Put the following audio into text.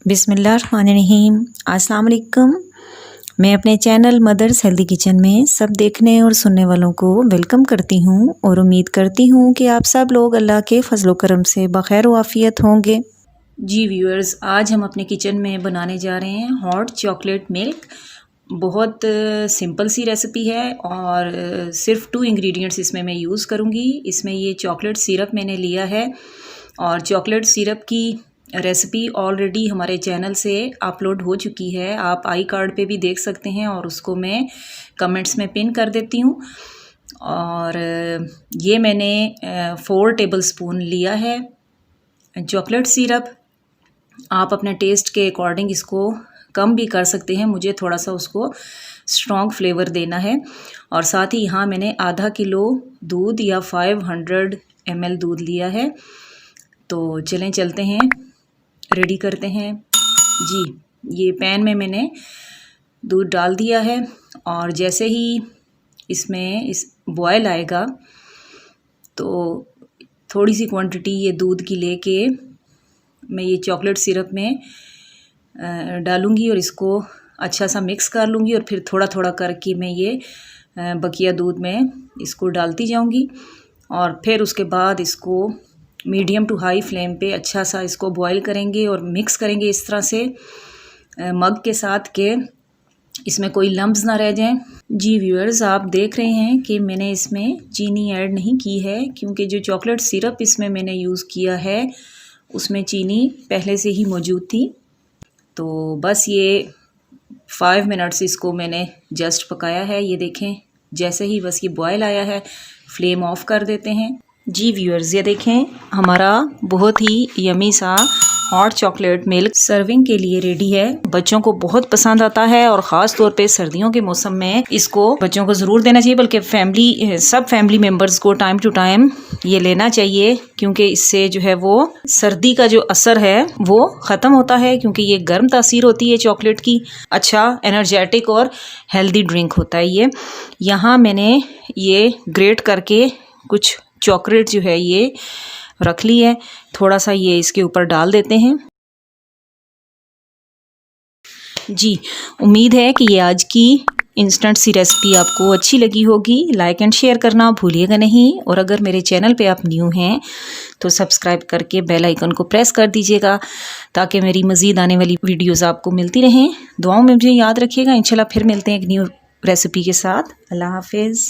बिस्मिल्लाहिर्रहमानिर्रहीम। अस्सलाम वालेकुम। मैं अपने चैनल मदर्स हेल्दी किचन में सब देखने और सुनने वालों को वेलकम करती हूँ और उम्मीद करती हूँ कि आप सब लोग अल्लाह के फजलो करम से बखैर व आफियत होंगे। जी व्यूअर्स, आज हम अपने किचन में बनाने जा रहे हैं हॉट चॉकलेट मिल्क। बहुत सिंपल सी रेसिपी है और सिर्फ 2 इंग्रेडिएंट्स इसमें मैं यूज़ करूँगी। इसमें ये चॉकलेट सिरप मैंने लिया है और चॉकलेट सिरप की रेसिपी ऑलरेडी हमारे चैनल से अपलोड हो चुकी है। आप आई कार्ड पे भी देख सकते हैं और उसको मैं कमेंट्स में पिन कर देती हूँ। और ये मैंने 4 टेबलस्पून लिया है चॉकलेट सिरप। आप अपने टेस्ट के अकॉर्डिंग इसको कम भी कर सकते हैं, मुझे थोड़ा सा उसको स्ट्रॉन्ग फ्लेवर देना है। और साथ ही यहाँ मैंने आधा किलो दूध या 500 ml दूध लिया है। तो चलें चलते हैं, रेडी करते हैं। जी, ये पैन में मैंने दूध डाल दिया है और जैसे ही इसमें इस बॉयल आएगा तो थोड़ी सी क्वांटिटी ये दूध की लेके मैं ये चॉकलेट सिरप में डालूँगी और इसको अच्छा सा मिक्स कर लूँगी और फिर थोड़ा थोड़ा करके मैं ये बकिया दूध में इसको डालती जाऊँगी। और फिर उसके बाद इसको मीडियम टू हाई फ्लेम पे अच्छा सा इसको बॉईल करेंगे और मिक्स करेंगे इस तरह से मग के साथ के इसमें कोई लम्ब्स ना रह जाएं। जी व्यूअर्स, आप देख रहे हैं कि मैंने इसमें चीनी ऐड नहीं की है क्योंकि जो चॉकलेट सिरप इसमें मैंने यूज़ किया है उसमें चीनी पहले से ही मौजूद थी। तो बस ये 5 मिनट्स इसको मैंने जस्ट पकाया है। ये देखें, जैसे ही बस ये बॉयल आया है फ्लेम ऑफ कर देते हैं। जी व्यूअर्स, ये देखें हमारा बहुत ही यमी सा हॉट चॉकलेट मिल्क सर्विंग के लिए रेडी है। बच्चों को बहुत पसंद आता है और ख़ास तौर पे सर्दियों के मौसम में इसको बच्चों को ज़रूर देना चाहिए, बल्कि सब फैमिली मेम्बर्स को टाइम टू टाइम ये लेना चाहिए क्योंकि इससे जो है वो सर्दी का जो असर है वो ख़त्म होता है क्योंकि ये गर्म तासीर होती है चॉकलेट की। अच्छा एनर्जेटिक और हेल्दी ड्रिंक होता है ये। यहाँ मैंने ये ग्रेट करके कुछ चॉकलेट जो है ये रख ली है, थोड़ा सा ये इसके ऊपर डाल देते हैं। जी, उम्मीद है कि ये आज की इंस्टेंट सी रेसिपी आपको अच्छी लगी होगी। लाइक एंड शेयर करना भूलिएगा नहीं और अगर मेरे चैनल पे आप न्यू हैं तो सब्सक्राइब करके बेल आइकन को प्रेस कर दीजिएगा ताकि मेरी मज़ीद आने वाली वीडियोस आपको मिलती रहें। दुआओं में मुझे याद रखिएगा। इंशाल्लाह फिर मिलते हैं एक न्यू रेसिपी के साथ। अल्लाह हाफिज़।